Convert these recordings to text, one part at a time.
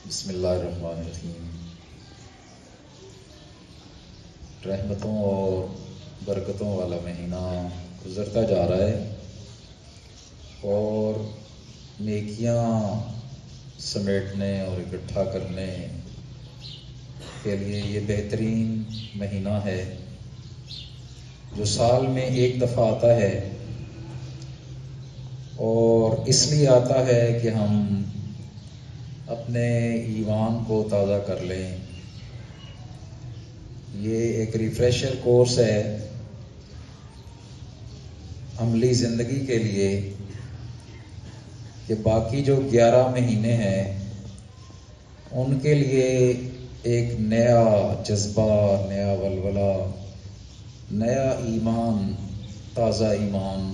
بسم اللہ الرحمن الرحیم۔ رحمتوں اور برکتوں والا مہینہ گزرتا جا رہا ہے اور نیکیاں سمیٹنے اور اکٹھا کرنے کے لیے یہ بہترین مہینہ ہے جو سال میں ایک دفعہ آتا ہے، اور اس لیے آتا ہے کہ ہم اپنے ایمان کو تازہ کر لیں۔ یہ ایک ریفریشر کورس ہے عملی زندگی کے لیے کہ باقی جو 11 مہینے ہیں ان کے لیے ایک نیا جذبہ، نیا ولولہ، نیا ایمان، تازہ ایمان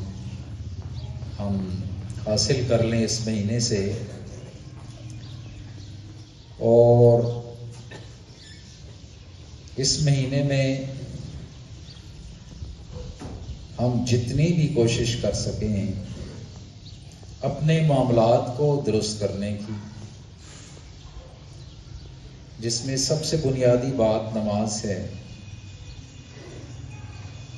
ہم حاصل کر لیں اس مہینے سے، اور اس مہینے میں ہم جتنی بھی کوشش کر سکیں اپنے معاملات کو درست کرنے کی، جس میں سب سے بنیادی بات نماز ہے۔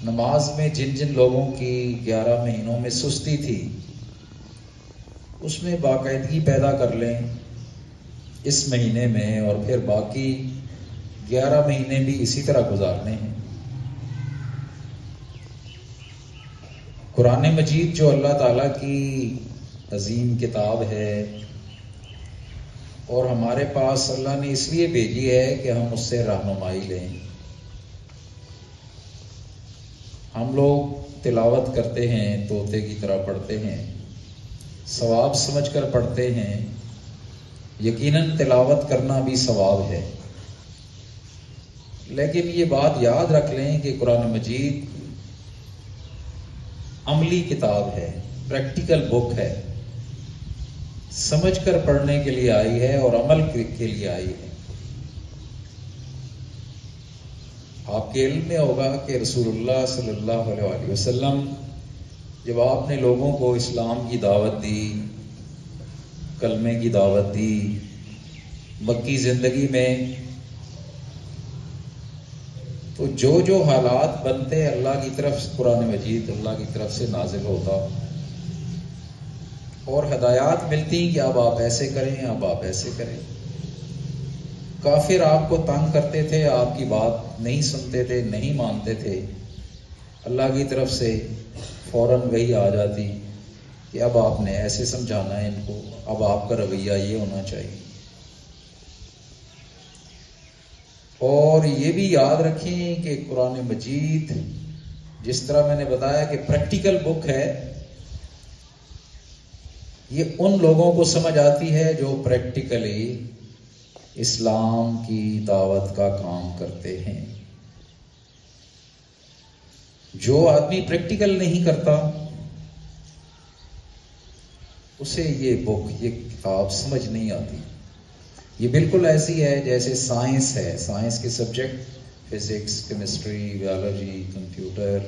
نماز میں جن جن لوگوں کی 11 مہینوں میں سستی تھی اس میں باقاعدگی پیدا کر لیں اس مہینے میں، اور پھر باقی 11 مہینے بھی اسی طرح گزارنے ہیں۔ قرآن مجید جو اللہ تعالیٰ کی عظیم کتاب ہے اور ہمارے پاس اللہ نے اس لیے بھیجی ہے کہ ہم اس سے رہنمائی لیں۔ ہم لوگ تلاوت کرتے ہیں، طوطے کی طرح پڑھتے ہیں، ثواب سمجھ کر پڑھتے ہیں، یقیناً تلاوت کرنا بھی ثواب ہے، لیکن یہ بات یاد رکھ لیں کہ قرآن مجید عملی کتاب ہے، پریکٹیکل بک ہے، سمجھ کر پڑھنے کے لیے آئی ہے اور عمل کے لیے آئی ہے۔ آپ کے علم میں ہوگا کہ رسول اللہ صلی اللہ علیہ وسلم جب آپ نے لوگوں کو اسلام کی دعوت دی، کلمے کی دعوت دی مکی زندگی میں، تو جو حالات بنتے اللہ کی طرف، قرآن مجید اللہ کی طرف سے نازل ہوتا اور ہدایات ملتی کہ اب آپ ایسے کریں، اب آپ ایسے کریں۔ کافر آپ کو تنگ کرتے تھے، آپ کی بات نہیں سنتے تھے، نہیں مانتے تھے، اللہ کی طرف سے فوراً وہی آ جاتی کہ اب آپ نے ایسے سمجھانا ہے ان کو، اب آپ کا رویہ یہ ہونا چاہیے۔ اور یہ بھی یاد رکھیں کہ قرآن مجید جس طرح میں نے بتایا کہ پریکٹیکل بک ہے، یہ ان لوگوں کو سمجھ آتی ہے جو پریکٹیکلی اسلام کی دعوت کا کام کرتے ہیں۔ جو آدمی پریکٹیکل نہیں کرتا اسے یہ بک، یہ کتاب سمجھ نہیں آتی۔ یہ بالکل ایسی ہے جیسے سائنس ہے، سائنس کے subject physics, chemistry, biology, computer,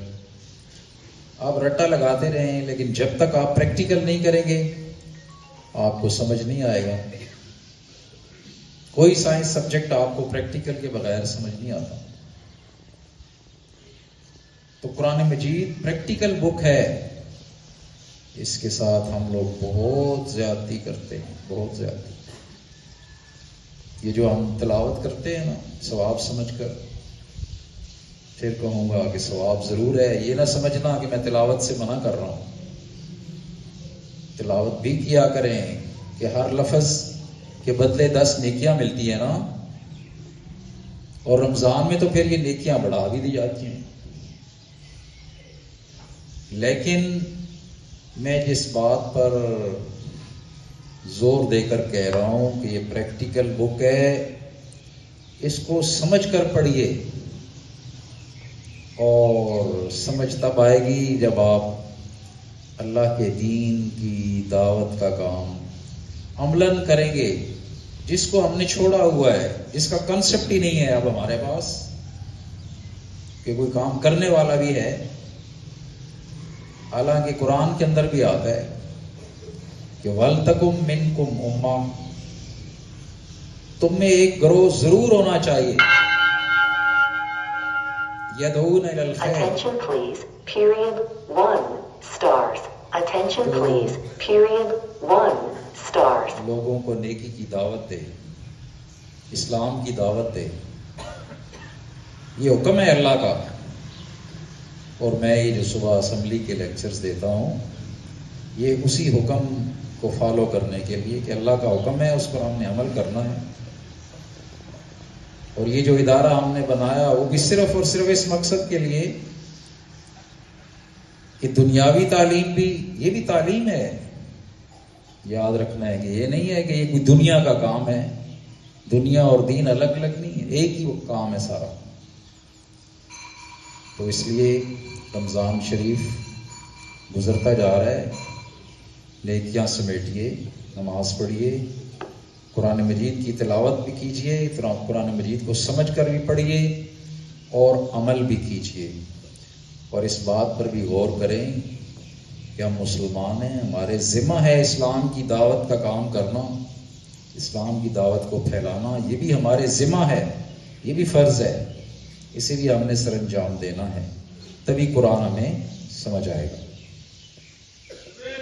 آپ رٹا لگاتے رہیں لیکن جب تک آپ پریکٹیکل نہیں کریں گے آپ کو سمجھ نہیں آئے گا۔ کوئی سائنس سبجیکٹ آپ کو پریکٹیکل کے بغیر سمجھ نہیں آتا۔ تو قرآن مجید پریکٹیکل بک ہے، اس کے ساتھ ہم لوگ بہت زیادتی کرتے ہیں، بہت زیادتی۔ یہ جو ہم تلاوت کرتے ہیں نا ثواب سمجھ کر، پھر کہوں گا کہ ثواب ضرور ہے، یہ نہ سمجھنا کہ میں تلاوت سے منع کر رہا ہوں۔ تلاوت بھی کیا کریں کہ ہر لفظ کے بدلے 10 نیکیاں ملتی ہیں نا، اور رمضان میں تو پھر یہ نیکیاں بڑھا بھی دی جاتی ہیں۔ لیکن میں جس بات پر زور دے کر کہہ رہا ہوں کہ یہ پریکٹیکل بک ہے، اس کو سمجھ کر پڑھیے، اور سمجھ تب آئے گی جب آپ اللہ کے دین کی دعوت کا کام عملاً کریں گے، جس کو ہم نے چھوڑا ہوا ہے، جس کا کنسپٹ ہی نہیں ہے اب ہمارے پاس کہ کوئی کام کرنے والا بھی ہے۔ حالانکہ قرآن کے اندر بھی آتا ہے کہ وَلْتَكُمْ مِنْكُمْ أُمَّةٌ، تم میں ایک گروہ ضرور ہونا چاہیے. یدعون الی الخیر. Attention please, period 1 stars. Attention please, period 1 stars. لوگوں کو نیکی کی دعوت دے، اسلام کی دعوت دے. یہ حکم ہے اللہ کا. اور میں یہ جو صبح اسمبلی کے لیکچرز دیتا ہوں، یہ اسی حکم کو فالو کرنے کے لیے کہ اللہ کا حکم ہے، اس پر ہم نے عمل کرنا ہے. اور یہ جو ادارہ ہم نے بنایا وہ بھی صرف اور صرف اس مقصد کے لیے کہ دنیاوی تعلیم بھی، یہ بھی تعلیم ہے. یاد رکھنا ہے کہ یہ نہیں ہے کہ یہ کوئی دنیا کا کام ہے. دنیا اور دین الگ الگ نہیں ہے، ایک ہی وہ کام ہے سارا. تو اس لیے رمضان شریف گزرتا جا رہا ہے، نیکیاں سمیٹیے، نماز پڑھیے، قرآن مجید کی تلاوت بھی کیجیے، قرآن مجید کو سمجھ کر بھی پڑھیے اور عمل بھی کیجیے. اور اس بات پر بھی غور کریں کہ ہم مسلمان ہیں، ہمارے ذمہ ہے اسلام کی دعوت کا کام کرنا، اسلام کی دعوت کو پھیلانا. یہ بھی ہمارے ذمہ ہے، یہ بھی فرض ہے. اسے بھی ہم نے سر انجام دینا ہے، تبھی قرآن ہمیں سمجھ آئے گا.